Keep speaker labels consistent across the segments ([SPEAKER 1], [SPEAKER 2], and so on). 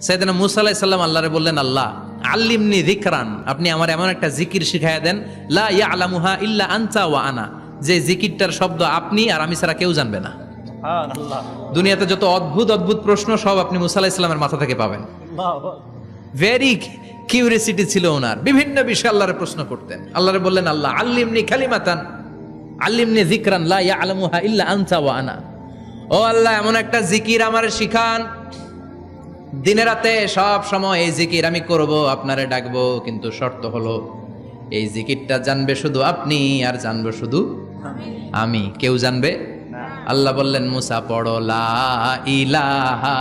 [SPEAKER 1] সাইয়েদনা মুসা আলাইহিস সালাম আল্লাহরে বললেন, আল্লাহ আল্লিমনি যিকরান, আপনি আমার এমন একটা জিকির শিখাইয়া দেন, লা ইয়ালামুহা ইল্লা আনতা ওয়া আনা, যে জিকিরটার শব্দ আপনি আর আমি ছাড়া কেউ জানবে না।
[SPEAKER 2] সুবহানাল্লাহ।
[SPEAKER 1] দুনিয়াতে যত অদ্ভুত অদ্ভুত প্রশ্ন সব আপনি মুসা আলাইহিস সালামের মাথা থেকে পাবেন। ভেরি কিউরিয়াসিটি ছিল ওনার, বিভিন্ন বিষয়ে আল্লাহরে প্রশ্ন করতেন। আল্লাহরে বললেন, আল্লাহ আল্লিমনি কালিমাতান, আল্লিমনি যিকরান লা ইয়ালামুহা ইল্লা আনতা ওয়া আনা, ও আল্লাহ এমন একটা জিকির আমারে শিখান, দিনে রাতে সব সময় এই জিকির আমি করব, আপনারে ডাকবো, কিন্তু শর্ত হলো এই জিকিরটা জানবে শুধু আপনি আর জানবো শুধু আমি, কেউ জানবে
[SPEAKER 2] না।
[SPEAKER 1] আল্লাহ বললেন, মুসা পড়ো লা ইলাহা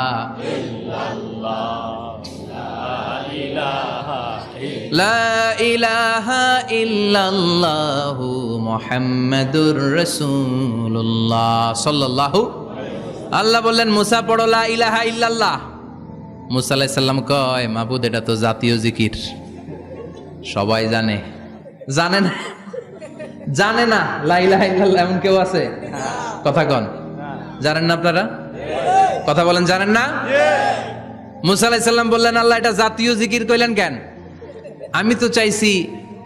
[SPEAKER 1] লা ইলাহা ইল্লাল্লাহু মুহাম্মাদুর রাসূলুল্লাহ সাল্লাল্লাহু। আল্লাহ বললেন, মুসা পড়ো লা ইলাহা ইল্লাল্লাহ। মুসা আলাইহিস সালাম কয়, মাবুদ এটা তো জাতীয় জিকির, সবাই জানে। জানে না? জানে না লা ইলাহা ইল্লাল্লাহ এমন কেউ আছে? কথা কন, জানেন না আপনারা? কথা বলেন, জানেন না? মুসা আলাইহিস সালাম বললেন, আল্লাহ এটা জাতীয় জিকির কইলেন কেন? আমি তো চাইছি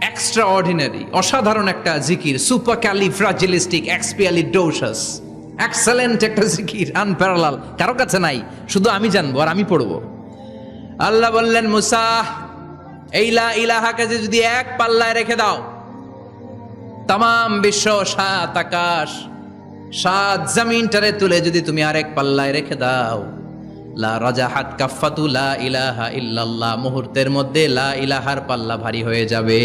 [SPEAKER 1] এক্সট্রা অর্ডিনারি, অসাধারণ একটা জিকির, সুপার ক্যালিফ্রাজিলিস্টিক এক্সপিয়ালিডোসাস, এক্সেলেন্ট একটা জিকির, আনপ্যারালাল, কারো কাছে নাই, শুধু আমি জানবো আর আমি পড়বো। আল্লাহ বললেন, মুসা এই লা ইলাহাকে যদি এক পাল্লায় রেখে দাও, তামাম বিশ্ব, সাত আকাশ, সাত জমিনটারে তুলে যদি তুমি আরেক পাল্লায় রেখে দাও, লা রাজাহাত কাফাতু লা ইলাহা ইল্লাল্লাহ, মুহূর্তের মধ্যে লা ইলাহার পাল্লা ভারী হয়ে যাবে।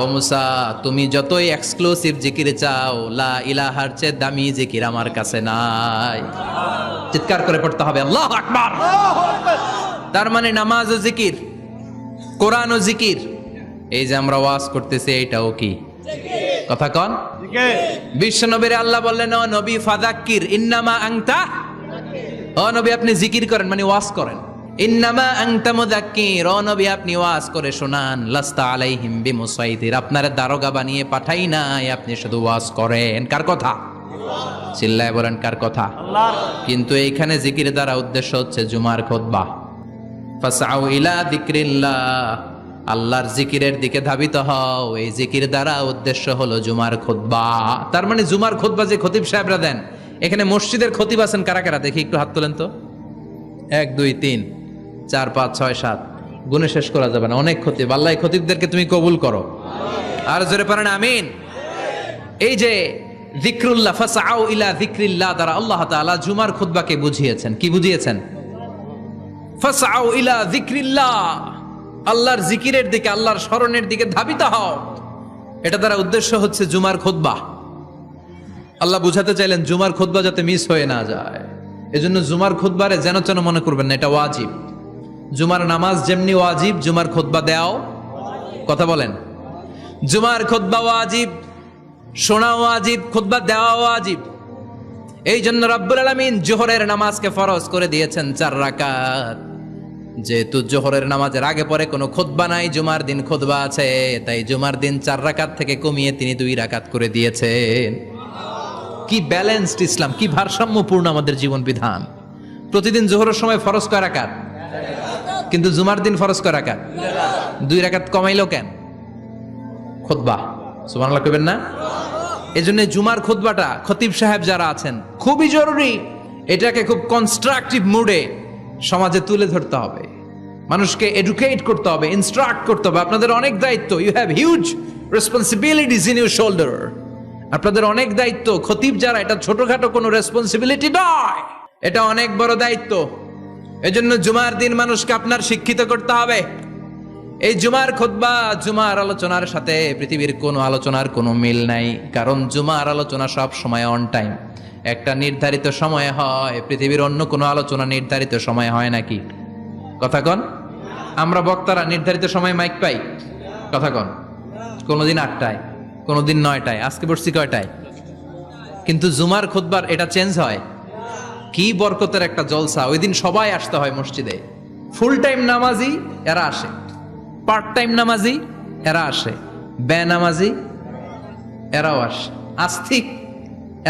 [SPEAKER 1] ও মুসা, তুমি যতই এক্সক্লুসিভ জিকির চাও, লা ইলাহার চেয়ে দামি জিকির আমার কাছে নাই। চিৎকার করে পড়তে হবে আল্লাহু আকবার। তার মানে নামাজ ও জিকির, কোরআন ও জিকির, এই যে আমরা ওয়াজ করতেছি এটাও কি কথা কন? বিশ্ব নবীর আল্লাহ বললেন, ও নবী ফাযাক্কির ইন্নামা আনতা, ও নবী আপনি জিকির করেন মানে ওয়াজ করেন। ইন্নামা আনতা মুযাক্কির, ও নবী আপনি ওয়াজ করে শোনান। লাস্তা আলাইহিম বিমুসাইতির, আপনারে দারোগা বানিয়ে পাঠাই নাই, আপনি শুধু ওয়াজ করেন। কার কথা? চিল্লায় বলেন কার কথা? কিন্তু এইখানে জিকির দ্বারা উদ্দেশ্য হচ্ছে জুমার খুতবা। ফাসআউ ইলা যিকরিল্লাহ, আল্লাহর জিকিরের দিকে ধাবিত হও, এই জিকির দ্বারা উদ্দেশ্য হলো জুমার খুতবা। তার মানে জুমার খুতবা যে খতিব সাহেবরা দেন, এখানে মসজিদের খতিব আছেন কারা কারা দেখি একটু হাত তোলেন তো। 1 2 3 4 5 6 7, গুণে শেষ করা যাবে না, অনেক খতিব। আল্লাহ এই খতিবদেরকে তুমি কবুল করো, আর জোরে পড়েন আমিন। এই যে যিকরুল্লাহ, ফাসআউ ইলা যিকরিল্লাহ দ্বারা আল্লাহ তাআলা জুমার খুতবাকে বুঝিয়েছেন। কি বুঝিয়েছেন? ফাসআউ ইলা যিকরিল্লাহ, আল্লাহর জিকিরের দিকে, আল্লাহর স্মরণের দিকে ধাবিত হও। এটা দ্বারা উদ্দেশ্য হচ্ছে জুমার খুতবা। আল্লাহ বুঝাতে চাইলেন জুমার খুতবা যাতে মিস হয়ে না যায়, এজন্য জুমার খুতবারে যেন তেন মনে করবেন না, এটা ওয়াজিব। জুমার নামাজ যেমনি ওয়াজিব, জুমার খুতবা দেওয়াও, কথা বলেন, জুমার খুতবা ওয়াজিব, শোনা ওয়াজিব, খুতবা দেওয়া ওয়াজিব। এই জন্য রব্বুল আলামিন জোহরের নামাজকে ফরজ করে দিয়েছেন 4 রাকাত। যেহেতু জোহরের নামাজের আগে পরে কোনো খুতবা নাই, জুমার দিন খুতবা আছে, তাই জুমার দিন 4 রাকাত থেকে কমিয়ে তিনি 2 রাকাত করে দিয়েছেন। কি ব্যালেন্সড ইসলাম, কি ভারসাম্যপূর্ণ আমাদের জীবন বিধান। প্রতিদিন জোহরের সময় ফরজ কয় রাকাত, কিন্তু জুমার দিন ফরজ কয় রাকাত? 2 রাকাত কমাইলো কেন? খুতবা, সুবহানাল্লাহ কইবেন না? এজন্য জুমার খুতবাটা খতিব সাহেব যারা আছেন খুবই জরুরি। এটাকে খুব কনস্ট্রাকটিভ মুডে সমাজে তুলে ধরতে হবে, মানুষকে এডুকেট করতে হবে, ইনস্ট্রাক্ট করতে হবে। আপনাদের অনেক দায়িত্ব, you have huge responsibilities in your shoulder. আপনাদের অনেক দায়িত্ব। খতিব যারা, এটা ছোটখাটো কোনো রেসপন্সিবিলিটি নয়, এটা অনেক বড় দায়িত্ব। এজন্য জুমার দিন মানুষকে আপনার শিক্ষিত করতে হবে। এই জুমার খুতবা, জুমার আলোচনার সাথে পৃথিবীর কোনো আলোচনার কোনো মিল নাই, কারণ জুমার আলোচনা সব সময় অন টাইম, একটা নির্ধারিত সময় হয়। পৃথিবীর অন্য কোনো আলোচনা নির্ধারিত সময় হয় নাকি? কথা কন। আমরা বক্তারা নির্ধারিত সময় মাইক পাই? কথা কন। কোনোদিন 8টায়, কোনোদিন 9টায়, আজকে বসছি কয়টায়? কিন্তু জুমার খুতবার এটা চেঞ্জ হয়। কি বরকতের একটা জলসা! ওই দিন সবাই আসতে হয় মসজিদে। ফুল টাইম নামাজি এরা আসে, পার্ট টাইম নামাজি এরা আসে, বেনামাজি এরাও আসে, আস্তিক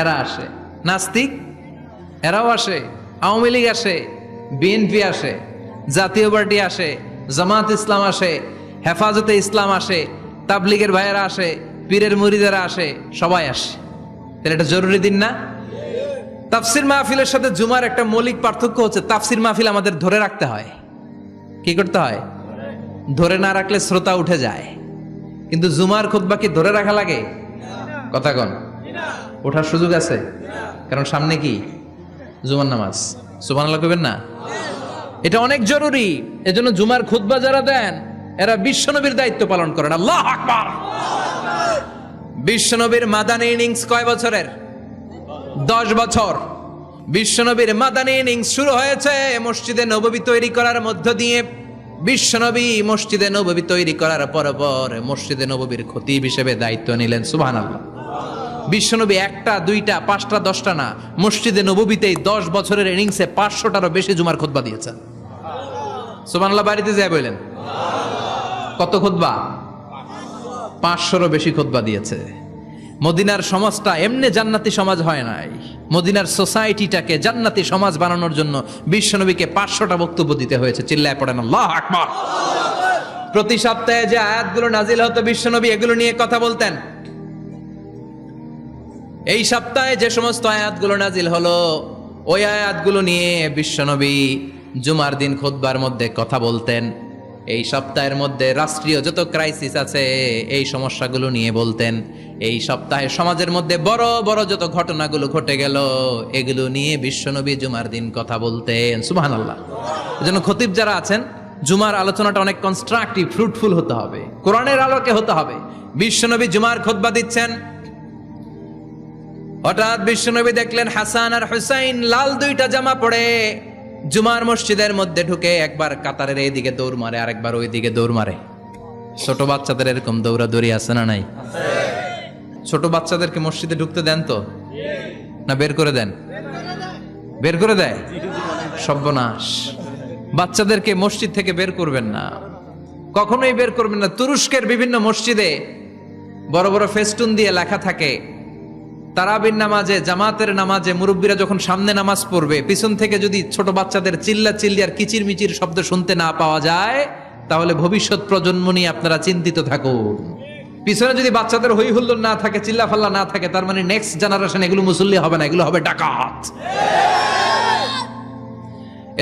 [SPEAKER 1] এরা আসে, নাস্তিক এরাও আসে, আওয়ামী লীগ আসে, বিএনপি আসে, জাতীয় পার্টি আসে, জামাত ইসলাম আসে, হেফাজতে ইসলাম আসে, তাবলিগের ভাইয়েরা আসে, পীরের মুরিদেরা আসে, সবাই আসে। তাহলে এটা জরুরি দিন না? তাফসির মাহফিলের সাথে জুমার একটা মৌলিক পার্থক্য হচ্ছে, তাফসির মাহফিল আমাদের ধরে রাখতে হয়। কি করতে হয়? ধরে না রাখলে শ্রোতা উঠে যায়। কিন্তু জুমার খুতবা কি ধরে রাখা লাগে? কথা কন, ওঠার সুযোগ আছে? কারণ সামনে কি জুমার নামাজ। সুবহানাল্লাহ কইবেন না? এটা অনেক জরুরি। এজন্য জুমার খুতবা যারা দেন এরা বিশ্বনবীর দায়িত্ব পালন করেন। আল্লাহু আকবার। বিশ্বনবীর মাদানী ইনিংস কয় বছরের? 10 বছর। বিশ্বনবীর মাদানী ইনিংস শুরু হয়েছে মসজিদে নববী তৈরি করার মধ্য দিয়ে। বিশ্বনবী মসজিদে নববী তৈরি করার পর মসজিদে নববীর খতিব হিসেবে দায়িত্ব নিলেন। সুবহানাল্লাহ। বিশ্বনবী 1টা 2টা 5টা 10টা না, মসজিদে নববীতেই 10 বছরের ইনিংসে 500টারও বেশি জুমার খুতবা দিয়েছেন। সুবহানাল্লাহ। বাড়িতে যায় বলেন কত খুতবা? 500রও বেশি খুতবা দিয়েছে। মদিনার সমাজটা এমনি জান্নাতি সমাজ হয় নাই। মদিনার সোসাইটিটাকে জান্নাতি সমাজ বানানোর জন্য বিশ্বনবীকে 500টা বক্তব্য দিতে হয়েছে। চিল্লায় পড়েন আল্লাহু আকবার। প্রতি সপ্তাহে যে আয়াতগুলো নাজিল হতো বিশ্বনবী এগুলো নিয়ে কথা বলতেন। এই সপ্তাহে যে সমস্ত আয়াতগুলো নাজিল হলো ওই আয়াতগুলো নিয়ে বিশ্বনবী জুমার দিন খুতবার মধ্যে কথা বলতেন। এই সপ্তাহের মধ্যে রাষ্ট্রীয় যত ক্রাইসিস আছে এই সমস্যাগুলো নিয়ে বলতেন। এই সপ্তাহে সমাজের মধ্যে বড় বড় যত ঘটনাগুলো ঘটে গেল এগুলো নিয়ে বিশ্বনবী জুমার দিন কথা বলতেন। সুবহানাল্লাহ। এজন্য খতিব যারা আছেন জুমার আলোচনাটা অনেক কনস্ট্রাকটিভ, ফ্রুটফুল হতে হবে, কোরআনের আলোকে হতে হবে। বিশ্বনবী জুমার খুতবা দিচ্ছেন, হঠাৎ বিশ্বনবী দেখলেন হাসান আর হুসাইন লাল 2টা জামা পরে জুমার মসজিদের মধ্যে ঢুকে একবার কাতারের এইদিকে দৌড় মারে, আরেকবার ওই দিকে দৌড় মারে। ছোট বাচ্চাদের এরকম দৌড়াদৌড়ি আছে না নাই? ছোট বাচ্চাদেরকে মসজিদে ঢুকতে দেন তো না বের করে দেন? বের করে দেয়। সর্বনাশ। বাচ্চাদেরকে মসজিদ থেকে বের করবেন না, কখনোই বের করবেন না। তুরস্কের বিভিন্ন মসজিদে বড় বড় ফেস্টুন দিয়ে লেখা থাকে তারাবির নামাজে, জামাতের নামাজে মুরব্বীরা যখন সামনে নামাজ পড়বে পিছন থেকে যদি ছোট বাচ্চাদের চিল্লা চিল্লি আর কিচির মিচির শব্দ শুনতে না পাওয়া যায় তাহলে ভবিষ্যৎ প্রজন্ম নিয়ে আপনারা চিন্তিত থাকুন। পিছনে যদি বাচ্চাদের হই হুল্লোড় না থাকে, চিল্লা ফাল্লা না থাকে, তার মানে নেক্সট জেনারেশন এগুলো মুসল্লি হবে না, এগুলো হবে ডাকাত।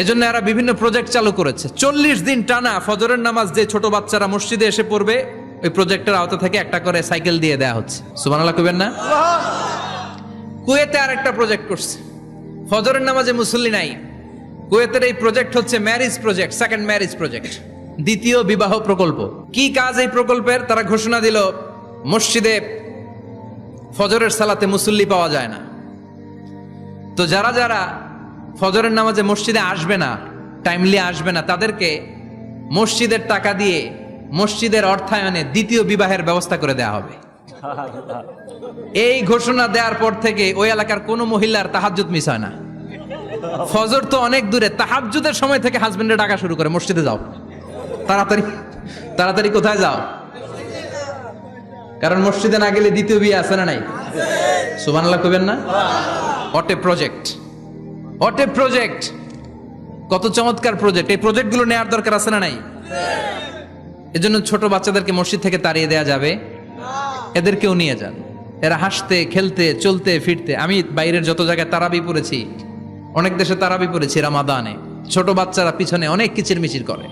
[SPEAKER 1] এজন্য এরা বিভিন্ন প্রজেক্ট চালু করেছে। 40 দিন টানা ফজরের নামাজ যে ছোট বাচ্চারা মসজিদে এসে পড়বে ওই প্রজেক্টের আওতা থেকে একটা করে সাইকেল দিয়ে দেয়া হচ্ছে। সুবহানাল্লাহ কইবেন না? কুয়েতে আরেকটা প্রজেক্ট করছে, ফজরের নামাজে মুসল্লি নাই। কুয়েতের এই প্রজেক্ট হচ্ছে marriage project, second marriage project, দ্বিতীয় বিবাহ প্রকল্প। কি কাজ এই প্রকল্পের? তারা ঘোষণা দিল মসজিদে ফজরের সালাতে মুসল্লি পাওয়া যায় না, তো যারা যারা ফজরের নামাজে মসজিদে আসবে না, টাইমলি আসবে না, তাদেরকে মসজিদের টাকা দিয়ে মসজিদের অর্থায়নে দ্বিতীয় বিবাহের ব্যবস্থা করে দেয়া হবে। এই ঘোষণা দেওয়ার পর থেকে ওই এলাকার কোন মহিলার তাহাজ্জুদ মিস হয় না। ফজর তো অনেক দূরে, তাহাজ্জুদের সময় থেকে হাজবেন্ডের ডাকা শুরু করে মসজিদে যাও, তাড়াতাড়ি তাড়াতাড়ি কোথায় যাও, কারণ মসজিদে না গেলে দ্বিতীয় বিয়ে আছে না নাই? সুবহানাল্লাহ কইবেন না? What a project, what a project, কত চমৎকার প্রজেক্ট। এই প্রজেক্টগুলো নেওয়ার দরকার আছে না নাই? এজন্য ছোট বাচ্চাদেরকে মসজিদ থেকে তাড়িয়ে দেয়া যাবে? এদেরকেও নিয়ে যান, এরা হাসতে খেলতে চলতে ফিরতে। আমি বাইরের যত জায়গায় তারাবি পড়েছি, অনেক দেশে তারাবি পড়েছি রামাদানে, ছোট বাচ্চারা পিছনে অনেক কিচির মিচির করে,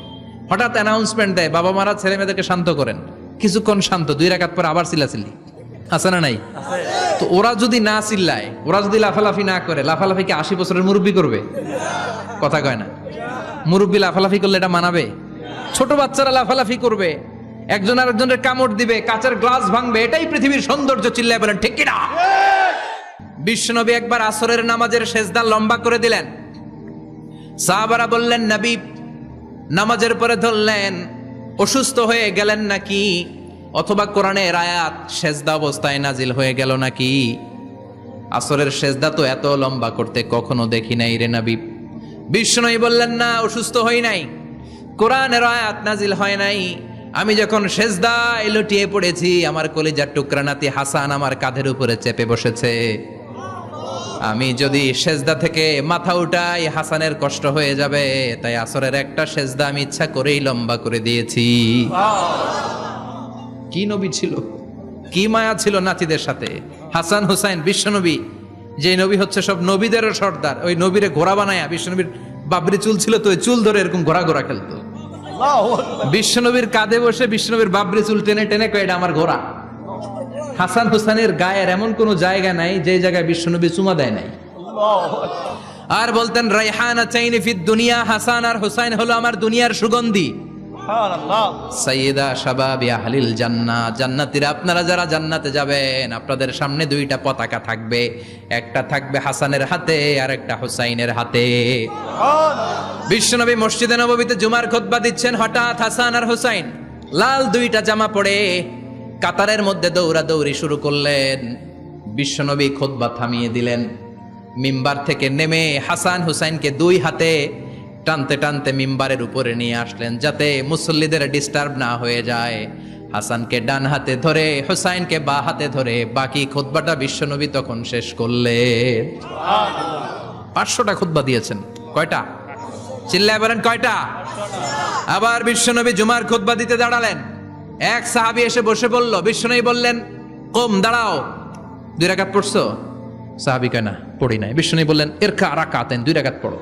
[SPEAKER 1] হঠাৎ অ্যানাউন্সমেন্ট দেয় বাবা মারা ছেলে মেয়েদেরকে শান্ত করেন, কিছুক্ষণ শান্ত, 2 রাকাত পরে আবার চিল্লাচিল্লি, আছে না নাই? তো ওরা যদি না চিল্লায়, ওরা যদি লাফালাফি না করে, লাফালাফি কি 80 বছরের মুরব্বি করবে? কথা কয় না। মুরব্বি লাফালাফি করলে এটা মানাবে? ছোট বাচ্চারা লাফালাফি করবে, একজন আরেকজনের কামড় দিবে, কাঁচের গ্লাস ভাঙবে, এটাই পৃথিবীর সৌন্দর্য। চিল্লায় বলেন ঠিক কিনা? বিশ্বনবী একবার আসরের নামাজের সেজদা লম্বা করে দিলেন, সাহাবারা বললেন নবী নামাজের পরে ধরলেন অসুস্থ হয়ে গেলেন নাকি, অথবা কোরআনের আয়াত সেজদা অবস্থায় নাজিল হয়ে গেল নাকি? আসরের সেজদা তো এত লম্বা করতে কখনো দেখি নাই রে নবী। বিশ্বনবী বললেন না, অসুস্থ হই নাই, কোরআনের আয়াত নাজিল হয় নাই, আমি যখন সেজদায় লুটিয়ে পড়েছি আমার কলিজার টুকরা নাতি হাসান আমার কাঁধের উপরে চেপে বসেছে। আমি যদি সেজদা থেকে মাথা উঠাই হাসানের কষ্ট হয়ে যাবে, তাই আসরের একটা সেজদা আমি ইচ্ছা করেই লম্বা করে দিয়েছি। কি নবী ছিল, কি মায়া ছিল নাতিদের সাথে। হাসান হুসাইন বিশ্বনবী, যে নবী হচ্ছে সব নবীদেরও সর্দার, ওই নবীরে ঘোড়া বানায়া, বিশ্বনবীর বাবরি চুল ছিল তো ওই চুল ধরে এরকম ঘোড়া ঘোড়া খেলতো। বিশ্বনবীর কাঁধে বসে বিশ্বনবীর বাবরি চুল টেনে টেনে কয়ে এটা আমার ঘোড়া। হাসান হুসাইনের গায়ের এমন কোন জায়গা নাই যে জায়গায় বিশ্বনবী চুমা দেয় নাই। আর বলতেন রাইহানা চাইনি ফিদ দুনিয়া, হাসান আর হুসাইন হলো আমার দুনিয়ার সুগন্ধি। সাইয়্যিদা শাবাবি আহলিল জান্নাহ, জান্নাতীরা আপনারা যারা জান্নাতে যাবেন আপনাদের সামনে দুইটা পতাকা থাকবে, একটা থাকবে হাসানের হাতে আর একটা হুসাইনের হাতে। বিশ্বনবী মসজিদে নববীতে জুমার খুতবা দিচ্ছেন, হঠাৎ হাসান আর হুসাইন লাল দুইটা জামা পরে কাতারের মধ্যে দৌড়াদৌড়ি শুরু করলেন। বিশ্বনবী খুতবা থামিয়ে দিলেন, মিম্বার থেকে নেমে হাসান হুসাইনকে দুই হাতে টানতে টানতে মিম্বারের উপরে নিয়ে আসলেন যাতে মুসল্লিদের ডিস্টার্ব না হয়ে যায়। হাসানকে ডান হাতে ধরে হুসাইনকে বা হাতে ধরে বাকি খুতবাটা বিশ্বনবী তখন শেষ করলেন। 500টা খুতবা দিয়েছেন। কয়টা? চিল্লায় বলেন কয়টা? আবার বিশ্বনবী জুমার খুতবা দিতে দাঁড়ালেন। এক সাহাবী এসে বসে বলল, বিশ্বনবী বললেন কম, দাঁড়াও, 2 রাকাত পড়ছো? সাহাবী কয় না, পড়ি নাই। বিশ্বনবী বললেন ইরকা রাকাতান, 2 রাকাত পড়ো।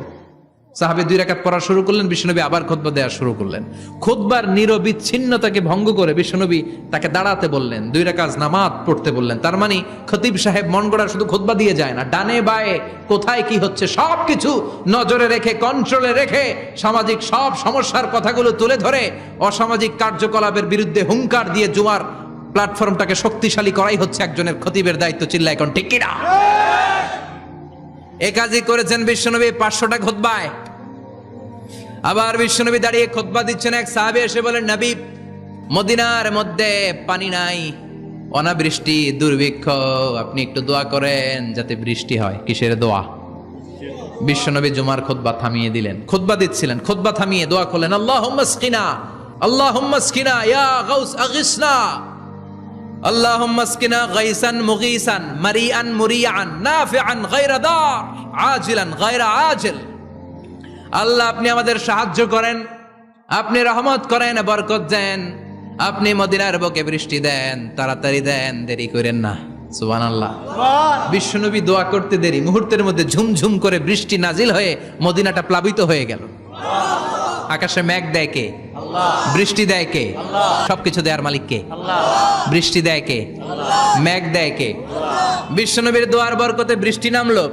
[SPEAKER 1] সাহাবী 2 রাকাত পড়া শুরু করলেন, বিশ্বনবী আবার খুতবা দেওয়া শুরু করলেন। খুতবার নিরবিচ্ছিন্নতাকে ভঙ্গ করে বিশ্বনবী তাকে দাঁড়াতে বললেন, 2 রাকাত নামাজ পড়তে বললেন। তার মানে খতিব সাহেব মন গড়া শুধু খুতবা দিয়ে যায় না, ডানে বায়ে কোথায় কি হচ্ছে সবকিছু নজরে রেখে, কন্ট্রোলে রেখে, সামাজিক সব সমস্যার কথাগুলো তুলে ধরে অসামাজিক কার্যকলাপের বিরুদ্ধে হুঙ্কার দিয়ে জুমার প্ল্যাটফর্মটাকে শক্তিশালী করাই হচ্ছে একজনের খতিবের দায়িত্ব। চিল্লা এখন ঠিক কিনা? এ কাজই করেছেন বিশ্বনবী 500টা খুতবায়। আবার বিশ্বনবী দাঁড়িয়ে খুতবা দিচ্ছেন, এক সাহাবী এসে বলেন, নবী মদিনার মধ্যে পানি নাই, অনাবৃষ্টি, দুর্ভিক্ষ, আপনি একটু দোয়া করেন যাতে বৃষ্টি হয়। কিসের দোয়া? বিশ্বনবী জুমার খুতবা থামিয়ে দিলেন, খুতবা দিচ্ছিলেন, খুতবা থামিয়ে দোয়া করলেন, আল্লাহুম্মা আসকিনা, আল্লাহুম্মা আসকিনা ইয়া গাউস আগিসনা, আল্লাহুম্মা আসকিনা গাইসান মুগীসান মারিআন মুরিআন নাফিআন গায়রা দার আজিলান গায়রা আজিল। আল্লাহ আপনি আমাদের সাহায্য করেন, আপনি রহমত করেন, বরকত দেন, আপনি মদিনার বুকে বৃষ্টি দেন, তাড়াতাড়ি দেন, দেরি করেন না। সুবহানাল্লাহ। বিশ্বনবী দোয়া করতে দেরি, মুহূর্তের মধ্যে ঝুমঝুম করে বৃষ্টি নাজিল হয়ে মদিনাটা প্লাবিত হয়ে গেল। আকাশে মেঘ দেয় কে? বৃষ্টি দেয় কে? সবকিছু দেয়ার মালিক কে? বৃষ্টি দেয় কে? মেঘ দেয় কে? বিশ্বনবীর দোয়ার বরকতে বৃষ্টি নামলো।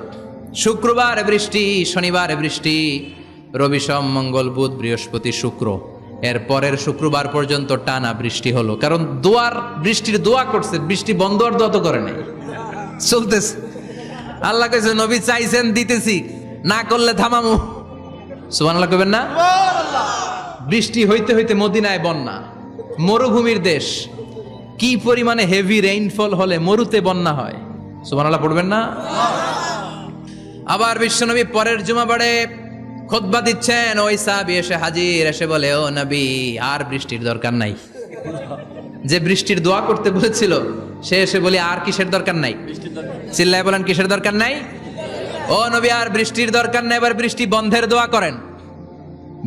[SPEAKER 1] শুক্রবার বৃষ্টি, শনিবার বৃষ্টি, রবি সোম মঙ্গল বুধ বৃহস্পতি শুক্র, এর পরের শুক্রবার পর্যন্ত টানা বৃষ্টি হলো। কারণ দোয়ার বৃষ্টির দোয়া করছে, বৃষ্টি বন্ধ আর দোয়া তো করে নাই, চলতেছে। আল্লাহ কইছে নবী চাইছেন দিতেছি, না করলে থামামু। সুবহানাল্লাহ কইবেন না? বৃষ্টি হইতে হইতে মদিনায় বন্যা, মরুভূমির দেশ, কি পরিমাণে হেভি রেইনফল হলে মরুতে বন্যা হয়। সুবহানাল্লাহ পড়বেন না? আবার বিশ্বনবী পরের জুমাবারে খুতবা দিচ্ছেন, ওই সাহাবী এসে হাজির, এসে বলে, ও নবী আর বৃষ্টির দরকার নাই। যে বৃষ্টির দোয়া করতে বলেছিল সে এসে বলি আর কিসের দরকার নাই? চিল্লায় বলেন কিসের দরকার নাই? ও নবী আর বৃষ্টির দরকার নাই, এবার বৃষ্টি বন্ধের দোয়া করেন।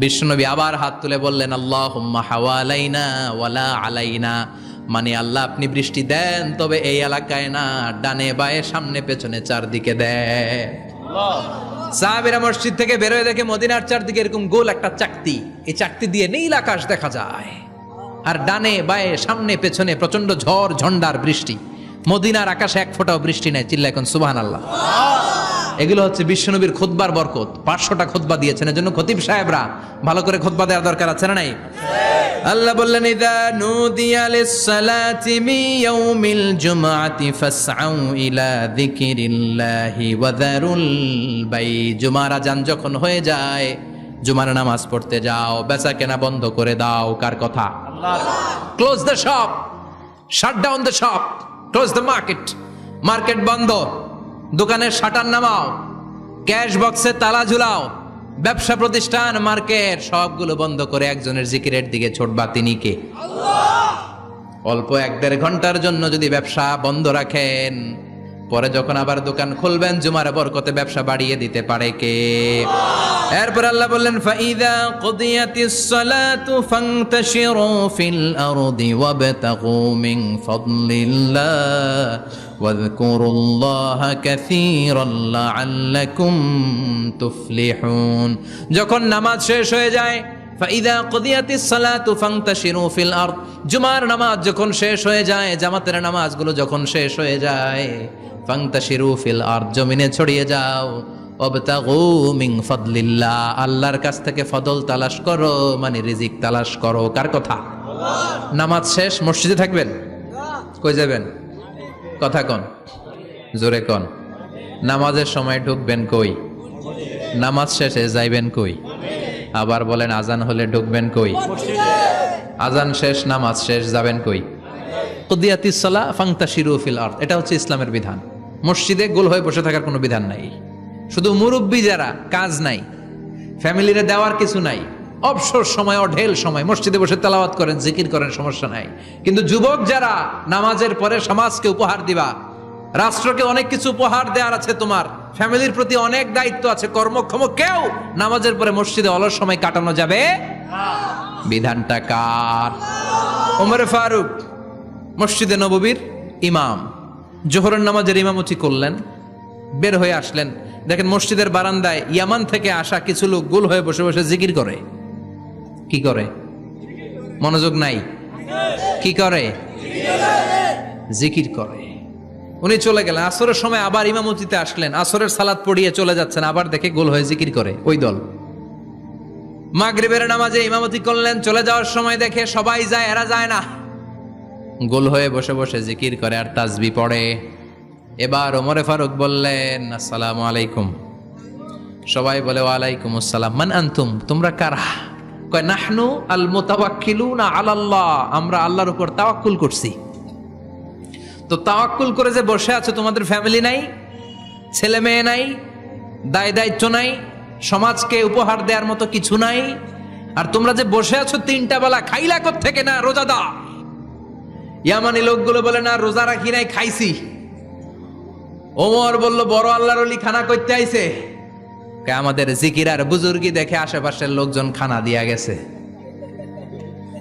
[SPEAKER 1] বিশ্বনবী আবার হাত তুলে বললেন, আল্লাহুম্মা হাওয়ালাইনা ওয়ালা আলাইনা, মানে আল্লাহ আপনি বৃষ্টি দেন তবে এই এলাকায় না, ডানে বায়ে সামনে পেছনে চারদিকে দেন। সাহাবীরা মসজিদ থেকে বের হয়ে দেখে মদিনার চারদিকে এরকম গোল একটা চাকতি, এই চাকতি দিয়ে নীল আকাশ দেখা যায়, আর ডানে বায়ে সামনে পেছনে প্রচন্ড ঝড় ঝন্ডার বৃষ্টি। মদিনার আকাশে এক ফোঁটাও বৃষ্টি নাই। চিল্লা এখন সুবহানাল্লাহ। এগুলো হচ্ছে বিশ্বনবীর খুতবার বরকত। 500টা খুতবা দিয়েছেন, এজন্য খতিব সাহেবরা ভালো করে খুতবা দেওয়ার দরকার আছে না নাই? আল্লাহ বললেন, ইযা নুদিয়া লিস-সালাতি মিন ইয়াউমিল জুমআতি ফাসআউ ইলা যিকিরিল্লাহি ওয়া যারুল বাই। জুমার আযান যখন হয়ে যায়, জুমার নামাজ পড়তে যাও, বেচা কেনা বন্ধ করে দাও। কার কথা? আল্লাহ। Close the shop, shut down the shop, close the market. Market বন্ধ, দোকানের শাটার নামাও, ক্যাশ বক্সে তালা ঝুলাও, ব্যবসা প্রতিষ্ঠান, মার্কেট সবগুলো বন্ধ করে একজনের জিকিরের দিকে ছোটবা। তিনি কে? আল্লাহ। অল্প 1-1.5 ঘন্টার জন্য যদি ব্যবসা বন্ধ রাখেন, পরে যখন আবার দোকান খুলবেন জুমার বরকতে ব্যবসা বাড়িয়ে দিতে পারে কে? এরপর আল্লাহ বললেন ফাইদা কুদিয়াতিস সালাতু ফান্তাশিরু ফিল আরদি ওয়াবতাগু মিন ফাদলিল্লাহ ওয়াযকুরুল্লাহা কাসীরান লাআল্লাকুম তুফলিহুন। যখন নামাজ শেষ হয়ে যায়, ফাইদা কুদিয়াতিস সালাতু ফান্তাশিরু ফিল আরদ, জুমার নামাজ যখন শেষ হয়ে যায়, জামাতের নামাজগুলো যখন শেষ হয়ে যায়, ফান্তাশিরু ফিল আরদ, জমিনে ছড়িয়ে যাও, ওয়াবতাগু মিন ফাদলিল্লাহ, আল্লাহর কাছ থেকে ফদল তালাশ করো, মানে রিজিক তালাশ করো। কার কথা? নামাজ শেষ মসজিদে থাকবেন? কই যাবেন? কথা কন, জোরে কন। নামাজের সময় ঢুকবেন কই? নামাজ শেষে যাইবেন কই? আবার বলেন আজান হলে ঢুকবেন কই? আজান শেষ, নামাজ শেষ, যাবেন কই? কুদিয়াতিস সালাহ ফান্তাশিরু ফিল আরদ, এটা হচ্ছে ইসলামের বিধান। মসজিদে গোল হয়ে বসে থাকার কোনো বিধান নাই। শুধু মুরব্বী যারা, কাজ নাই, ফ্যামিলিরে দেওয়ার কিছু নাই, অবসর সময়, অঢেল সময় মসজিদে বসে তেলাওয়াত করেন, জিকির করেন, সমস্যা নাই। কিন্তু যুবক যারা, নামাজের পরে সমাজকে উপহার দিবা, রাষ্ট্রকে অনেক কিছু উপহার দেওয়ার আছে, তোমার ফ্যামিলির প্রতি অনেক দায়িত্ব আছে, কর্মক্ষম কেউ নামাজের পরে মসজিদে অলস সময় কাটানো যাবে? বিধানটা কার? ওমর ফারুক মসজিদে নববীর ইমাম, জোহরের নামাজের ইমামতি করলেন, বের হয়ে আসলেন, দেখেন মসজিদের বারান্দায় ইয়ামান থেকে আসা কিছু লোক গোল হয়ে বসে বসে জিকির করে। কি করে? মনোযোগ নাই। কি করে? জিকির করে। উনি চলে গেলেন, আসরের সময় আবার ইমামতিতে আসলেন, আসরের সালাত পড়িয়ে চলে যাচ্ছেন, আবার দেখে গোল হয়ে জিকির করে ওই দল। মাগরিবের নামাজে ইমামতি করলেন, চলে যাওয়ার সময় দেখে সবাই যায়, এরা যায় না, গোল হয়ে বসে বসে জিকির করে আর তাসবিহ পড়ে। এবার ওমরে ফারুক বললেন আসসালামু আলাইকুম। সবাই বলে ওয়ালাইকুম আসসালাম। মান আনতুম, তোমরা কারা? কয় নাহনু আল মুতাওয়াক্কিলুনা আলাল্লাহ, আমরা আল্লাহর উপর তাওয়াক্কুল করছি। তো তাওয়াক্কুল করে যে বসে আছো, তোমাদের ফ্যামিলি নাই, ছেলে মেয়ে নাই, দায় দায়িত্ব নাই, সমাজকে উপহার দেওয়ার মতো কিছু নাই, আর তোমরা যে বসে আছো তিনটা বেলা খাইলা কোত্থেকে? না রোজাদার। ইয়ামানি লোকগুলো বলে না রোজা রাখি নাই, খাইছি। ওমর বলল বড় আল্লাহর ওলি খানা করতে আইছে। আমাদের জিকির আর বুজুর্গি দেখে আশেপাশের লোকজন খানা দিয়া গেছে।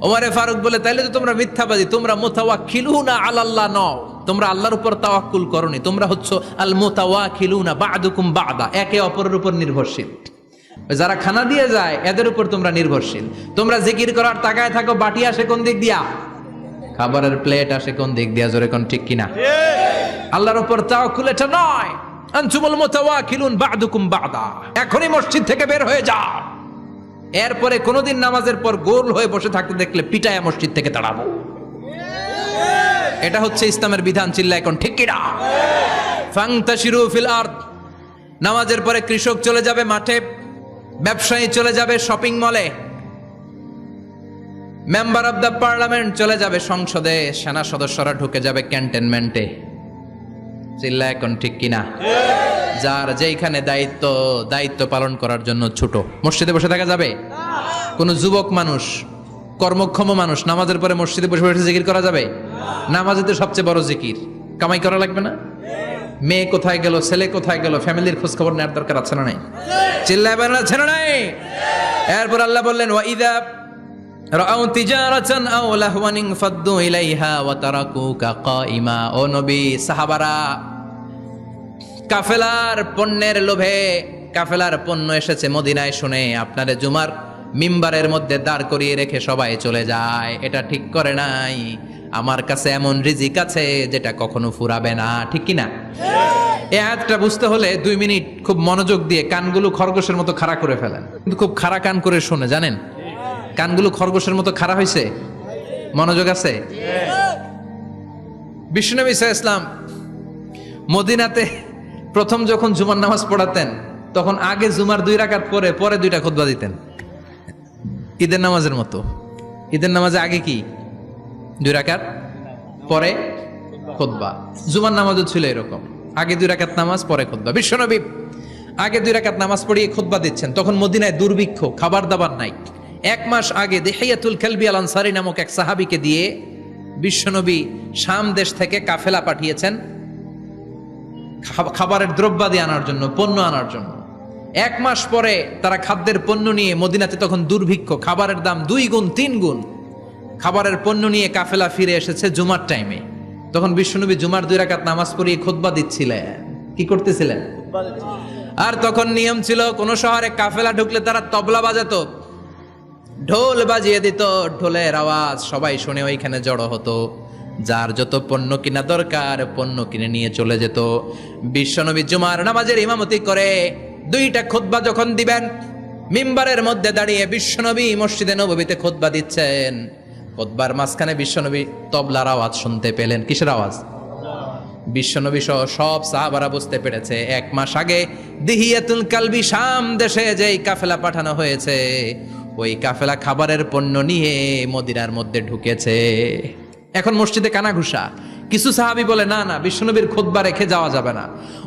[SPEAKER 1] ওমরে ফারুক বলে তাইলে তো তোমরা মিথ্যাবাদী, তোমরা মুতাওয়াক্কিলুনা আলাল্লাহ নও, তোমরা আল্লাহর উপর তাওয়াক্কুল করনি, তোমরা হচ্ছে আল মুতাওয়াক্কিলুনা বা'দুকুম বা'দা, একে অপরের উপর নির্ভরশীল। যারা খানা দিয়ে যায় এদের উপর তোমরা নির্ভরশীল। তোমরা জিকির করার তাকায় থাকো, বাটি আসে কোন দিক দিয়া? খাবারের প্লেট আসে কোন দিক দিয়া? জোরে কোন, ঠিক কিনা? আল্লাহর উপর তাওয়াক্কুল এটা নয়। আনতুমুল মুতাওয়াক্কিলুন বা'দুকুম বা'দা, এখনই মসজিদ থেকে বের হয়ে যাও। এরপরে কোনোদিন নামাজের পর গোল হয়ে বসে থাকতে দেখলে পিটায়া মসজিদ থেকে তাড়াবো। এটা হচ্ছে ইসলামের বিধান। চিল্লা এখন ঠিক কিনা? ফান্তাশিরু ফিল আরদ, নামাজের পরে কৃষক চলে যাবে মাঠে, ব্যবসায়ী চলে যাবে শপিং মলে, মেম্বার অব দ্য পার্লামেন্ট চলে যাবে সংসদে, সেনা সদস্যরা ঢুকে যাবে ক্যান্টনমেন্টে। চিল্লা এখন ঠিক কিনা? যার যেখানে দায়িত্ব পালন করার জন্য ছোট, মসজিদে বসে থাকা যাবে? কোন যুবক মানুষ, কর্মক্ষম মানুষ নামাজের পরে মসজিদে বসে বসে জিকির করা যাবে? নামাজে তো সবচেয়ে বড় জিকির, কামাই করা লাগবে না? মেয়ে কোথায় গেল, ছেলে কোথায় গেল, ফ্যামিলির খোঁজ খবর নেওয়ার দরকার আছে না নাই? চিল্লায় বের আছে না নাই? এরপর আল্লাহ বললেন ওয়াইদা রাআউ তিজারাতান আও লাহওয়ান ফাদ্দু ইলাইহা ওয়া তারাকুকা কাইমা। ও নবী, সাহাবারা কাফেলার পণ্যের লোভে, কাফেলার পণ্য এসেছে মদিনায় শুনে আপনারে জুমার মিম্বারের মধ্যে দাঁড় করিয়ে রেখে সবাই চলে যায়। এটা ঠিক করে নাই। আমার কাছে এমন রিজিক আছে যেটা কখনো ফুরাবে না, ঠিক কিনা? এই আয়াতটা বুঝতে হলে 2 মিনিট খুব মনোযোগ দিয়ে কানগুলো খরগোশের মতো খাড়া করে ফেলেন, কিন্তু খুব খাড়া কান করে শুনে, জানেন কানগুলো খরগোশের মতো খাড়া হয়েছে? মনোযোগ আছে? বিশ্বনবী সাল্লাল্লাহু আলাইহি ওয়াসাল্লাম মদিনাতে প্রথম যখন জুমার নামাজ পড়াতেন, তখন আগে জুমার 2 রাকাত পরে 2টা খুতবা দিতেন, ঈদের নামাজের মতো। ঈদের নামাজে আগে কি 2 রাকাত, পরে খুতবা। জুমার নামাজও ছিল এরকম, আগে 2 রাকাত নামাজ, পরে খুতবা। বিশ্বনবী আগে 2 রাকাত নামাজ পড়িয়ে খুতবা দিচ্ছেন, তখন মদিনায় দুর্ভিক্ষ, খাবার দাবার নাই। 1 মাস আগে দিহিয়াতুল কালবি আল আনসারী নামক এক সাহাবীকে দিয়ে বিশ্বনবী শাম দেশ থেকে কাফেলা পাঠিয়েছেন খাবারের দ্রব্যাদি আনার জন্য, পণ্য আনার জন্য। 1 মাস পরে তারা খাদ্যের পণ্য নিয়ে, মদিনাতে তখন দুর্ভিক্ষ, খাবারের দাম 2 গুণ 3 গুণ, খাবারের পণ্য নিয়ে কাফেলা ফিরে এসেছে জুমার টাইমে। তখন বিশ্বনবী জুমার 2 রাকাত নামাজ পড়িয়ে খুতবা দিচ্ছিলেন। কি করতেছিলেন? আর তখন নিয়ম ছিল, কোন শহরে কাফেলা ঢুকলে তারা তবলা বাজাতো, ঢোল বাজিয়ে দিত, ঢোলের আওয়াজ সবাই শুনে ওইখানে জড়ো হতো। যার যত পণ্য কিনা দরকার পণ্য কিনে নিয়ে চলে যেত। বিশ্বনবী জুমার নামাজের ইমামতি করে 2টা খুতবা যখন দিবেন, মিম্বারের মধ্যে দাঁড়িয়ে বিশ্বনবী মসজিদে নববীতে খুতবা দিচ্ছেন। খুতবার মাঝখানে বিশ্বনবী তবলার আওয়াজ শুনতে পেলেন। কিসের আওয়াজ? বিশ্বনবী সহ সব সাহাবারা বুঝতে পেরেছে 1 মাস আগে দিহিয়াতুল কালবি শাম দেশে যেই কাফেলা পাঠানো হয়েছে, ওই কাফেলা খাবারের পণ্য নিয়ে মদিনার মধ্যে ঢুকেছে। এখন মসজিদে কানাঘুষা। কিছু সাহাবী বলে না না, বিশ্বনবীর খুতবা রেখে যাওয়া যাবে না।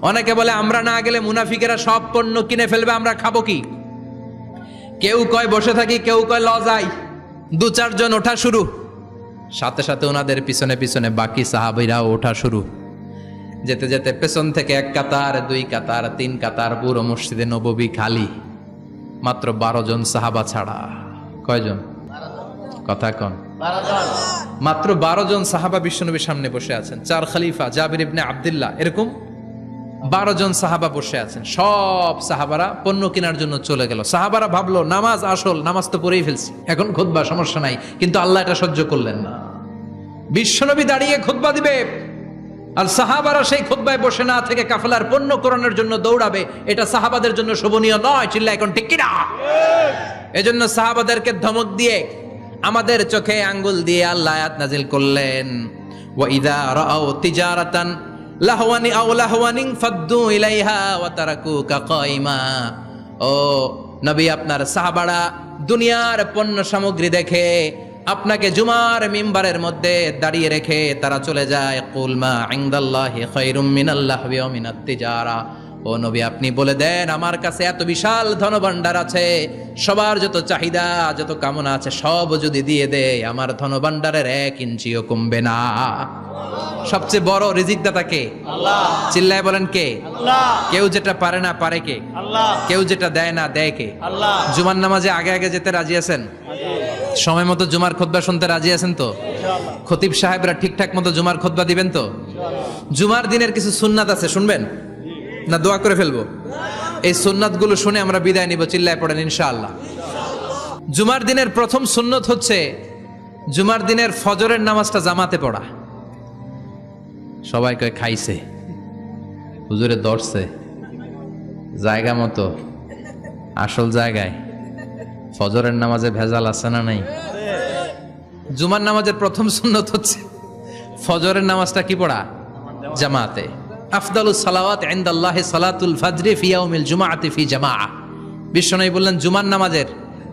[SPEAKER 1] অনেকে বলে আমরা না গেলে মুনাফিকেরা সব পণ্য কিনে ফেলবে, আমরা খাবো কি? কেউ কয় বসে থাকি, কেউ কয় ল যাই। 2-4 জন ওঠা শুরু, সাথে সাথে ওনাদের পিছনে পিছনে বাকি সাহাবীরাও ওঠা শুরু। যেতে যেতে পেছন থেকে 1 কাতার, 2 কাতার, 3 কাতার, পুরো মসজিদে নববী খালি, মাত্র 12 জন সাহাবা ছাড়া। কয়জন? কথা কন। মাত্র 12 জন সাহাবা বিশ্বনবীর সামনে বসে আছেন। 4 খলিফা, জাবির ইবনে আব্দুল্লাহ, এরকম 12 জন সাহাবা বসে আছেন। সব সাহাবারা পণ্য কেনার জন্য চলে গেল। সাহাবারা ভাবলো নামাজ আসল, নামাজ তো পড়েই ফেলছি, এখন খুতবা সমস্যা নাই। কিন্তু আল্লাহ এটা সহ্য করলেন না। বিশ্বনবী দাঁড়িয়ে খুতবা দিবে, আর সাহাবারা সেই খুতবায় বসে না থেকে কাফেলার পণ্য কোরআনের জন্য দৌড়াবে। এটা সাহাবাদের জন্য শোভনীয় নয়। চিল্লা এখন ঠিক কিনা? এজন্য সাহাবাদেরকে ধমক দিয়ে, আমাদের চোখে আঙ্গুল দিয়ে আল্লাহ আয়াত নাজিল করলেন, ওয়া ইযা রাআউ তিজারাতান লাহওয়ানি আও লাহওয়ানিন ফাদ্দু ইলাইহা ওয়া তারাকুকা কাইমা। ও নবী, আপনার সাহাবারা দুনিয়ার পণ্য সামগ্রী দেখে আপনাকে জুমার মিম্বারের মধ্যে দাঁড়িয়ে রেখে তারা চলে যায়। কুল মা ইনদাল্লাহি খায়রুম মিনাল লাহবি ওয়া মিনাত তিজারা। ও নবী, আপনি বলে দেন আমার কাছে এত বিশাল ধনভাণ্ডার আছে, সবার যত চাহিদা যত কামনা আছে সব যদি দিয়ে দেয়, আমার ধনভাণ্ডারের 1 ইঞ্চিও কমবে না। সবচেয়ে বড় রিজিকদাতা কে? আল্লাহ। চিল্লায় বলেন কে? আল্লাহ। কেউ যেটা পারে না পারে কে? আল্লাহ। কেউ যেটা দেয় না দেয় কে? আল্লাহ। জুমার নামাজে আগে আগে যেতে রাজি আছেন? সময় মতো জুমার খুতবা শুনতে রাজি আছেন তো? খতিব সাহেবরা ঠিকঠাক মতো জুমার খুতবা দিবেন তো? জুমার দিনের কিছু সুন্নাত আছে, শুনবেন না দোয়া করে ফেলবো? এই সুন্নাতগুলো শুনে আমরা বিদায় নিব। চিল্লায় পড়েন ইনশাআল্লাহ। জুমার দিনের প্রথম সুন্নত হচ্ছে জুমার দিনের ফজরের নামাজটা জামাতে পড়া। সবাই কয় খাইছে, হুজুরে ধরছে জায়গা মতো, আসল জায়গায়। ফজরের নামাজে ভেজাল আছে না নাই? জুমার নামাজের প্রথম সুন্নত হচ্ছে ফজরের নামাজটা কি পড়া? জামাতে। আফদালুস সালাওয়াত ইনদাল্লাহি সালাতুল ফাজরি ফি ইয়াউমিল জুমআতি ফি জামাআ। বিশ্বনবী বললেন জুমার নামাজের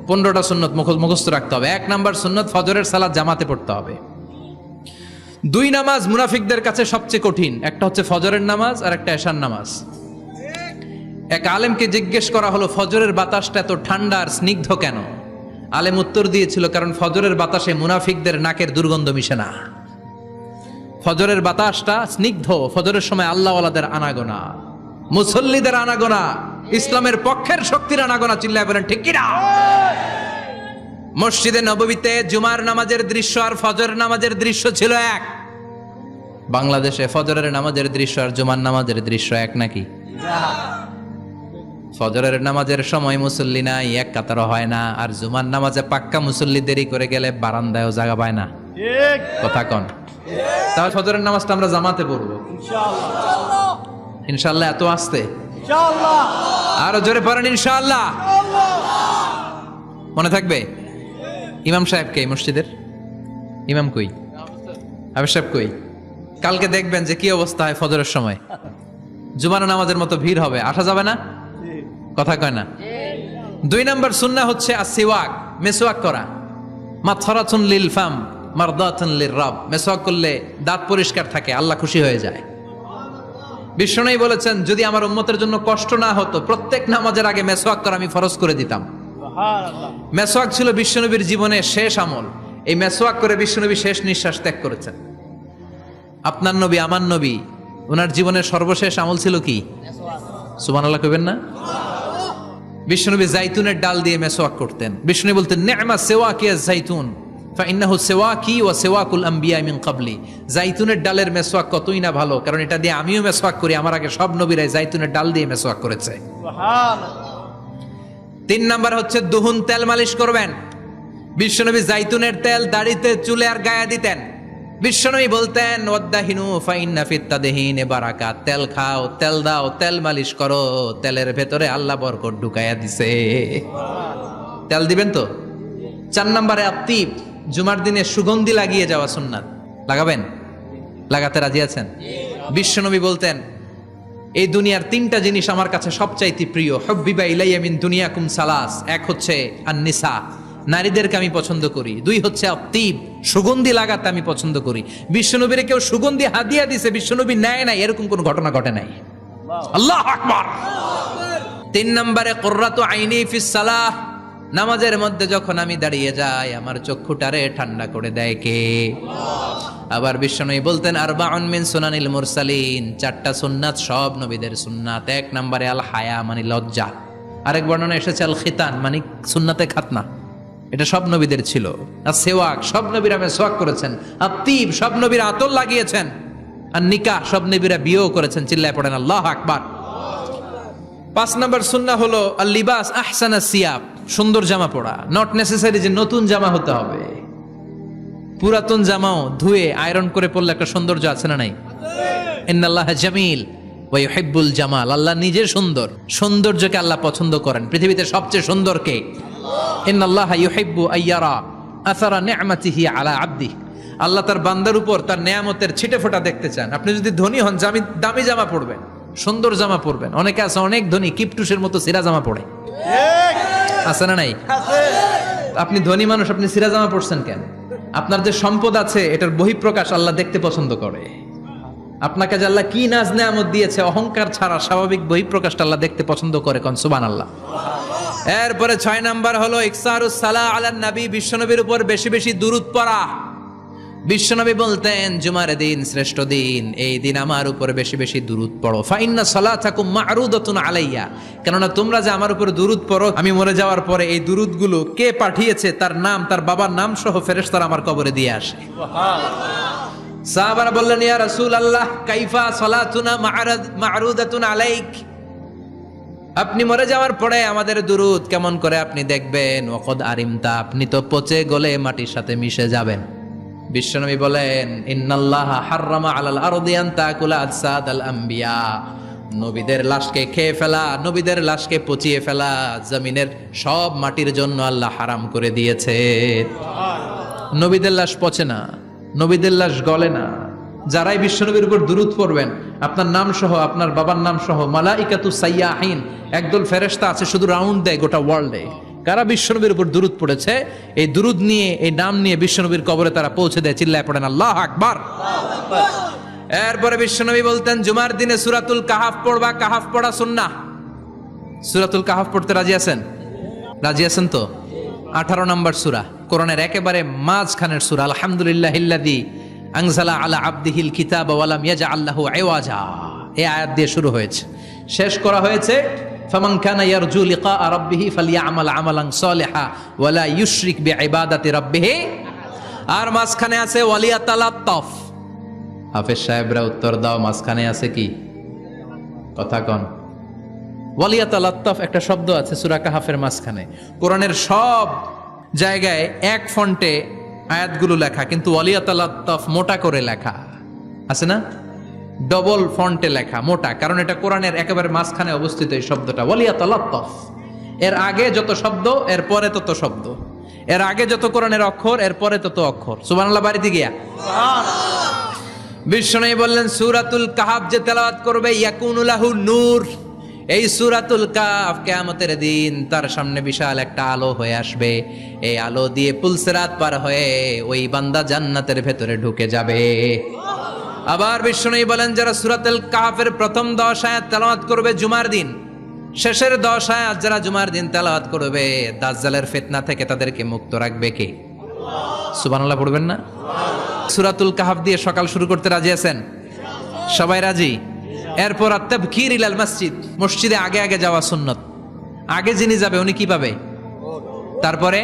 [SPEAKER 1] 15টা সুন্নত মুখস্থ রাখতে হবে। 1 নাম্বার সুন্নত ফজরের সালাত জামাতে পড়তে হবে। 2 নামাজ মুনাফিকদের কাছে সবচেয়ে কঠিন, একটা হচ্ছে ফজরের নামাজ আর একটা এশার নামাজ। এক আলেমকে জিজ্ঞেস করা হলো ফজরের বাতাসটা এত ঠান্ডা আর স্নিগ্ধ কেন? আলেম উত্তর দিয়েছিল, কারণ ফজরের বাতাসে মুনাফিকদের নাকের দুর্গন্ধ মিশে না। ফজরের বাতাসটা স্নিগ্ধ, ফজরের সময় আল্লাহওয়ালাদের আনাগোনা, মুসল্লিদের আনাগোনা, ইসলামের পক্ষের শক্তির আনাগোনা। চিল্লায় বলেন ঠিক কিনা? মসজিদে নববীতে জুমার নামাজের দৃশ্য আর ফজরের নামাজের দৃশ্য ছিল এক। বাংলাদেশে ফজরের নামাজের দৃশ্য আর জুমার নামাজের দৃশ্য এক নাকি? ফজরের নামাজের সময় মুসল্লি নাই, 1 কাতারও হয় না। আর জুমার নামাজে পাক্কা মুসল্লি দেরি করে গেলে বারান্দায়ও জায়গা পায় না। কথা কন। তাহলে ফজরের নামাজটা আমরা জামাতে পড়বো ইনশাআল্লাহ। ইনশাআল্লাহ এত আসতে ইনশাআল্লাহ, আরো জোরে পড়েন ইনশাআল্লাহ। মনে থাকবে? ইমাম সাহেব কে মসজিদের? ইমাম কই? আবে সাহেব কই? কালকে দেখবেন যে কি অবস্থা হয় ফজরের সময়। জুমার নামাজের মতো ভিড় হবে, আসা যাবে না। কথা কয় না। 2 নাম্বার সুন্নাহ হচ্ছে আসিওয়াক, মেসওয়াক করা। মাথরাতুন লিল ফাম মারদাতুন লির রাব। মেসওয়াক করলে দাঁত পরিষ্কার থাকে, আল্লাহ খুশি হয়ে যায়। বিশ্বনবী বলেছেন যদি আমার উম্মতের জন্য কষ্ট না হতো প্রত্যেক নামাজের আগে মেসওয়াক করা আমি ফরজ করে দিতাম। মেসওয়াক ছিল বিশ্বনবীর জীবনের শেষ আমল। এই মেসওয়াক করে বিশ্বনবী শেষ নিঃশ্বাস ত্যাগ করেছেন। আপনার নবী আমার নবী ওনার জীবনের সর্বশেষ আমল ছিল কি? সুবহানাল্লাহ কইবেন না? বিশ্বনবী জাইতুনের ডাল দিয়ে মেসওয়াক করতেন। বিশ্বনবী বলতেন নি'মা সিওয়াকি আয-যাইতুন ফাইন্নাহু সিওয়াকি ওয়া সিওয়াকুল আম্বিয়া মিন ক্বাবলি। জাইতুনের ডালের মেসওয়াক কতই না ভালো, কারণ এটা দিয়ে আমিও মেসওয়াক করি, আমার আগে সব নবীরাই জাইতুনের ডাল দিয়ে মেসওয়াক করেছে। সুবহানাল্লাহ। 3 নাম্বার হচ্ছে দুহুন, তেল মালিশ করবেন। বিশ্বনবী জাইতুনের তেল দাড়িতে, চুলে আর গায়ে দিতেন। বিশ্বনবী বলতেন ওয়াদ্দাহিনু ফাইন্না ফিত তাদহিনে বারাকাত। তেল খাও, তেল দাও, তেল মালিশ করো, তেলের ভেতরে আল্লাহ বরকত ঢুকাইয়া দিছে। তেল দিবেন তো? 4 নম্বরে আত্তিব, জুমার দিনে সুগন্ধি লাগিয়ে যাওয়া সুন্নাত। লাগাবেন? লাগাতে রাজি আছেন? বিশ্বনবী বলতেন এই দুনিয়ার 3টা জিনিস আমার কাছে সবচাইতে প্রিয়। হুব্বিবা ইলাইয়া মিন দুনিয়াকুম সালাস। 1 হচ্ছে আন-নিসা, নারীদেরকে আমি পছন্দ করি। 2 হচ্ছে আত্তিব, সুগন্ধি লাগাতে আমি পছন্দ করি। বিশ্বনবীরে কেউ সুগন্ধি হাদিয়া দিছে, বিশ্বনবী নেয় নাই, এরকম কোন ঘটনা ঘটে নাই। আল্লাহু আকবার। 3 নম্বরে কুররাতু আইনি ফিস সালাহ। নামাজের মধ্যে যখন আমি দাঁড়িয়ে যাই আমার চক্ষুটারে ঠান্ডা করে দেয় কে? আবার বিশ্বনবী বলতেন আরবাউন মিন সুনানিল মুরসালিন। 4টা সুন্নাত সব নবীদের সুন্নাত। 1 নম্বরে আল হায়া মানে লজ্জা। আরেক বর্ণনা এসেছে আল খিতান মানে সুন্নাতে খাতনা, এটা সব নবীদের ছিল। আর সেওয়াক, সব নবীরা মেসওয়াক করেছেন। আত্তিব, সব নবীরা আতর লাগিয়েছেন। আর নিকাহ, সব নবীরা বিয়েও করেছেন। চিল্লায় পড়েন আল্লাহু আকবার। 5 নম্বর সুন্নাহ হলো আল লিবাস আহসানা সিয়াব, সুন্দর জামা পরা। নট নেসেসারি যে নতুন জামা হতে হবে, পুরাতন জামাও ধুয়ে আয়রন করে পরলে একটা সৌন্দর্য আছে না নাই? ইন্নাল্লাহা জামিল ওয়া ইউহিব্বুল জামাল। আল্লাহ নিজে সুন্দর, সৌন্দর্যকে আল্লাহ পছন্দ করেন। পৃথিবীতে সবচেয়ে সুন্দর কে? ইন্নাল্লাহা ইউহিব্বু আইয়ারা আসারা নি'মাতিহি আলা আবদিহি। আল্লাহ তার বান্দার উপর তার নেয়ামতের ছিটেফোঁটা দেখতে চান। আপনি যদি ধনী হন, দামি জামা পরবেন, সুন্দর জামা পরবেন। অনেকে আছে অনেক ধনী, কিপটুসের মতো সিরা জামা পরে, আছে না নাই? আপনি ধনী মানুষ, আপনি সিরা জামা পরছেন কেন? আপনার যে সম্পদ আছে এটার বহিঃপ্রকাশ আল্লাহ দেখতে পছন্দ করে। আপনাকে যে আল্লাহ কি নাজ নেয়ামত দিয়েছে, অহংকার ছাড়া স্বাভাবিক বহিঃপ্রকাশটা আল্লাহ দেখতে পছন্দ করে। কোন সুবহানাল্লাহ। এরপরে 6 নাম্বার হলো ইকসারুস সালাহ আলান নবী, বিশ্বনবীর উপর বেশি বেশি দুরূদ পড়া। বিশ্বনবী বলতেন জুমার দিন শ্রেষ্ঠ দিন, এই দিন আমার উপর বেশি বেশি দুরূদ পড়ো। ফাইন্না সালাতাকুম মা'রুদাতুন আলাইয়া, কেননা তোমরা যে আমার উপর দুরূদ পড়ো, আমি মরে যাওয়ার পরে এই দুরূদগুলো কে পাঠিয়েছে তার নাম, তার বাবার নাম সহ ফেরেশতারা আমার কবরে দিয়ে আসে। সুবহানাল্লাহ। সাহাবারা বললেন ইয়া রাসূলুল্লাহ কাইফা সালাতুনা মা'রুদাতুন আলাইক, আপনি মরে যাওয়ার পরে আমাদের দুরূদ কেমন করে আপনি দেখবেন? ওয়াকাদ আরিমতা, আপনি তো পচে গলে মাটির সাথে মিশে যাবেন। বিশ্বনবী বলেন ইন্নাল্লাহা হাররামা আলাল আরদি আন তাকুলা আজসাদাল আম্বিয়া, নবীদের লাশকে খেয়ে ফেলা, নবীদের লাশকে পচিয়ে ফেলা জমিনের সব মাটির জন্য আল্লাহ হারাম করে দিয়েছে। নবীদের লাশ পচে না, নবীদের লাশ গলে না। যারাই বিশ্বনবীর উপর দুরূদ পড়বেন, আপনার নাম সহ, আপনার বাবার নাম সহ, মালাইকাতু সাইয়াহিন, একদল ফেরেশতা আছে শুধু রাউন্ড দেয় গোটা ওয়ার্ল্ডে। কারা বিশ্বনবীর উপর দুরূদ পড়েছে, এই দুরূদ নিয়ে, এই নাম নিয়ে বিশ্বনবীর কবরে তারা পৌঁছে দেয়। চিল্লায় পড়েন আল্লাহু আকবার। এরপরে বিশ্বনবী বলতেন জুমার দিনে সূরাতুল কাহাফ পড়বা। কাহাফ পড়া সুন্নাহ। সূরাতুল কাহাফ পড়তে রাজি আছেন? রাজি আছেন তো? 18 নম্বর সূরা, কোরআনের একেবারে মাঝখানের সূরা। আলহামদুলিল্লাহিল্লাযী আনজালা আলা আবদিহিল কিতাবা ওয়া লাম ইয়াজআল লাহু ইওয়াজা, এই আয়াত দিয়ে শুরু হয়েছে, শেষ করা হয়েছে ফামান কানা ইয়ারজু লিকা রাব্বিহি ফালইআমাল আমালান সালিহা ওয়া লা ইউশরিক বিইবাদাতি রাব্বিহি। আর মাঝখানে আছে ওয়ালিয়াতালাত্তাফ। হাফেজ সাহেবরা উত্তর দাও, মাঝখানে আছে কি? কথা কন। ওয়ালিয়াতালাত্তাফ একটা শব্দ আছে সূরা কাহাফের মাঝখানে। কোরআনের সব জায়গায় এক ফন্টে আয়াতগুলো লেখা, কিন্তু ওয়ালিয়াতালাত্তাফ মোটা করে লেখা আছে না? ডবল ফন্টে লেখা, মোটা, কারণ এটা কোরআনের একেবারে মাঝখানে অবস্থিত এই শব্দটা ওয়ালিয়াতালাত্তাফ। এর আগে যত শব্দ এর পরে তত শব্দ, এর আগে যত কোরআনের অক্ষর এর পরে তত অক্ষর। সুবহানাল্লাহ বাড়িতে গিয়া বিশ্বনবী বললেন সূরাতুল কাহাফ যে তেলাওয়াত করবে ইয়াকুনু লাহু নূর, এই সূরাতুল কাহাফ কিয়ামতের দিন তার সামনে বিশাল একটা আলো হয়ে আসবে। এই আলো দিয়ে পুলসিরাত পার হয়ে ওই বান্দা জান্নাতের ভেতরে ঢুকে যাবে। আবার বিশ্বনবী বলেন যারা সূরাতুল কাহাফের প্রথম 10 আয়াত তেলাওয়াত করবে জুমার দিন, শেষের 10 আয়াত যারা জুমার দিন তেলাওয়াত করবে, দাজ্জালের ফিতনা থেকে তাদেরকে মুক্ত রাখবে কে? সুবহানাল্লাহ পড়বেন না? সূরাতুল কাহাফ দিয়ে সকাল শুরু করতে রাজি আছেন? সবাই রাজি? এরপর আত-তাবকির ইলাল মসজিদ, মসজিদে আগে আগে যাওয়া সুন্নত। আগে যিনি যাবে উনি কি পাবে? তারপরে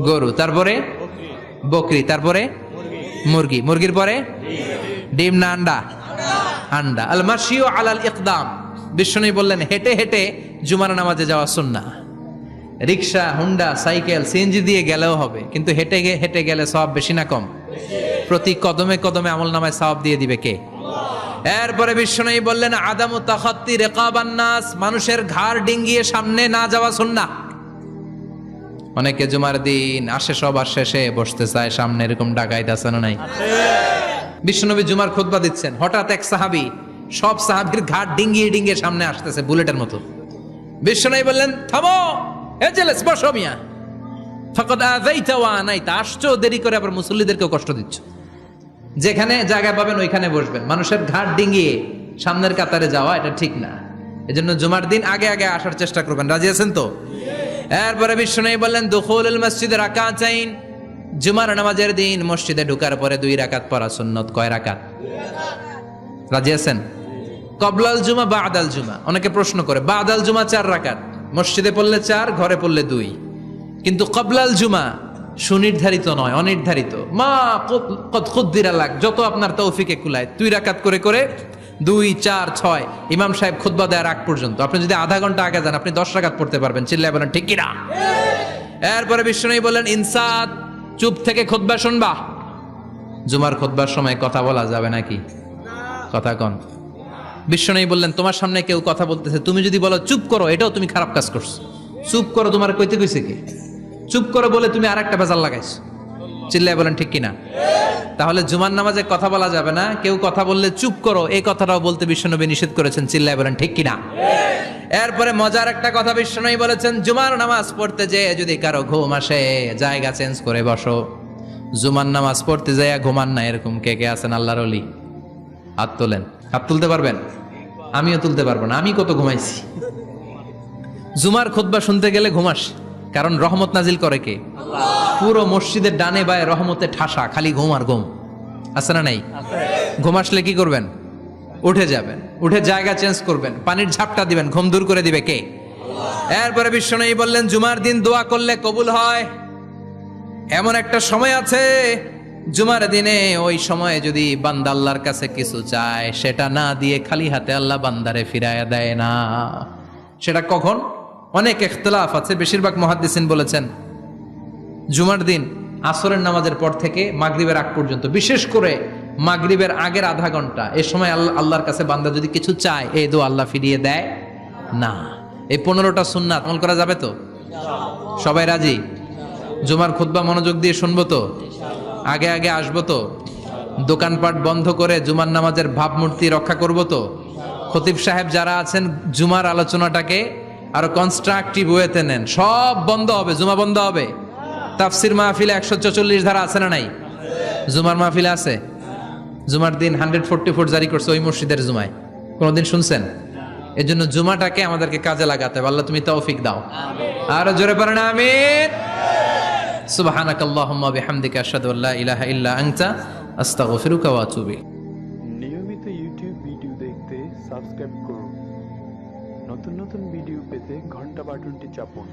[SPEAKER 1] গরু, তারপরে বকরি, তারপরে মুরগি, মুরগির পরে ডিম না আন্ডা? আন্ডা। আল মাশিউ আলাল ইকদাম, বিশ্বনবী বললেন হেঁটে হেঁটে জুমার নামাজে যাওয়া সুন্নাহ। রিক্সা, হুন্ডা, সাইকেল, সিএনজি দিয়ে গেলেও হবে, কিন্তু হেঁটে হেঁটে গেলে সওয়াব বেশি না কম? প্রতি কদমে কদমে আমল নামায় সওয়াব দিয়ে দিবে কে? এরপরে বিশ্বনবী বললেন আদামু তাখাত্তি রিকাবান নাস, মানুষের ঘাড় ডিঙ্গিয়ে সামনে না যাওয়া সুন্নাহ। অনেকে জুমার দিন আসে সবার শেষে বসতে চায় সামনে, এরকম ডাকাইত আছে না নাই? বিশ্বনবী জুমার খুতবা দিচ্ছেন, হঠাৎ এক সাহাবী সব সাহাবীর ঘাড় ডিঙ্গিয়ে ডিঙ্গিয়ে সামনে আসতেছে বুলেটের মতো। বিশ্বনবী বললেন থামো, এজেলেস বসো মিয়া, ফাকাদ আযাইতা ওয়া আনাইতা, আসছো দেরি করে আবার মুসল্লিদেরকেও কষ্ট দিচ্ছ। যেখানে জায়গা পাবেন ওইখানে বসবেন, মানুষের ঘাড় ডিঙ্গিয়ে সামনের কাতারে যাওয়া এটা ঠিক না। এজন্য জুমার দিন আগে আগে আসার চেষ্টা করবেন। রাজি আছেন তো? এরপরে বিশ্বনবী বললেন দুখুলুল মসজিদে রাকাতাইন, জুমার নামাজের দিন মসজিদে ঢোকার পরে 2 রাকাত পড়া সুন্নত। কয় রাকাত? রাজি আছেন? কবলাল জুমা বাদাল জুমা, অনেকে প্রশ্ন করে বাদাল জুমা 4 রাকাত, মসজিদে পড়লে 4, ঘরে পড়লে 2, কিন্তু কবলাল জুমা সুনির্ধারিত নয়, অনির্ধারিত। মা কদ খুদ্দিরা লাক, যত আপনার তৌফিকে কুলায় 2 রাকাত করে করে 2, 4, 6 ইমাম সাহেব খুতবা দেওয়ার আগ পর্যন্ত আপনি যদি আধা ঘন্টা আগে যান আপনি 10 রাকাত পড়তে পারবেন। চিল্লায় বলেন ঠিক কি না? এরপরে বিশ্বনবী বললেন ইনসাত, চুপ থেকে খুতবা শুনবা। জুমার খুতবার সময় কথা বলা যাবে নাকি? কথা কন। বিশ্বনবী বললেন তোমার সামনে কেউ কথা বলতেছে, তুমি যদি বলো চুপ করো, এটাও তুমি খারাপ কাজ করছো। চুপ করো তোমার কইতে কইছে কি? চুপ করো বলে তুমি আরেকটা ভেজাল লাগাইছো। চিল্লায় বলেন ঠিক কিনা? তাহলে জুমার নামাজে কথা বলা যাবে না, কেউ কথা বললে চুপ করো এই কথাটাও বলতে বিশ্বনবী নিষেধ করেছেন। চিল্লায় বলেন ঠিক কিনা? এরপরে মজার একটা কথা বিশ্বনবী বলেছেন, জুমার নামাজ পড়তে যেয়ে যদি কারো ঘুম আসে জায়গা চেঞ্জ করে বসো। জুমার নামাজ পড়তে যেয়ে ঘুমান না, এরকম কে কে আছেন আল্লাহর ওলি? হাত তোলেন। হাত তুলতে পারবেন? আমিও তুলতে পারবো না, আমি কত ঘুমাইছি। জুমার খুতবা শুনতে গেলে ঘুমাস, কারণ রহমত নাজিল করে কে? পুরো মসজিদের ডানে বায়ে রহমতে ঠাসা, খালি ঘুম আর ঘুম। আছে না নাই? ঘুম আসলে কি করবেন? উঠে যাবেন, উঠে জায়গা চেঞ্জ করবেন, পানির ঝাপটা দিবেন, ঘুম দূর করে দিবে কে? এরপরে বিশ্বনবী বললেন জুমার দিন দোয়া করলে কবুল হয়। এমন একটা সময় আছে জুমার দিনে, ওই সময়ে যদি বান্দা আল্লাহর কাছে কিছু চায় সেটা না দিয়ে খালি হাতে আল্লাহ বান্দারে ফিরাইয়া দেয় না। সেটা কখন? অনেক ইখতিলাফ আছে, বেশিরভাগ মুহাদ্দিসিন বলেছেন জুমার দিন আসরের নামাজের পর থেকে মাগরিবের আগ পর্যন্ত, বিশেষ করে মাগরিবের আগের আধা ঘন্টা, এই সময় আল্লাহর কাছে বান্দা যদি কিছু চায় এই দোয়া আল্লাহ ফিরিয়ে দেয় না। এই 15টা সুন্নাত আমল করা যাবে তো? সবাই রাজি? জুমার খুতবা মনোযোগ দিয়ে শুনবো তো? আগে আগে আসবো তো? দোকানপাট বন্ধ করে জুমার নামাজের ভাবমূর্তি রক্ষা করবো তো? খতিব সাহেব যারা আছেন জুমার আলোচনাটাকে আরো কনস্ট্রাকটিভ ওয়েতে নেন, সব বন্ধ হবে, জুমা বন্ধ হবে। তাফসির মাহফিলে 144 ধারা আছে না নাই? জুমার মাহফিলে আছে। জুমার দিন 144 জারি করছে ওই মসজিদের জুমায়, কোনদিন শুনছেন? এর জন্য জুমাটাকে আমাদেরকে কাজে লাগাতে হবে। আল্লাহ তুমি তৌফিক দাও। আরো জোরে পড়েন আমিন। সুবহানাকাল্লাহুম্মা বিহামদিকা আশহাদু আল্লা ইলাহা ইল্লা আনতা আস্তাগফিরুকা ওয়া আতুবু ইলাইক।
[SPEAKER 2] নিয়মিত ইউটিউব ভিডিও দেখতে সাবস্ক্রাইব করুন। নতুন নতুন ভিডিও পেতে ঘন্টা বাটনটি চাপুন।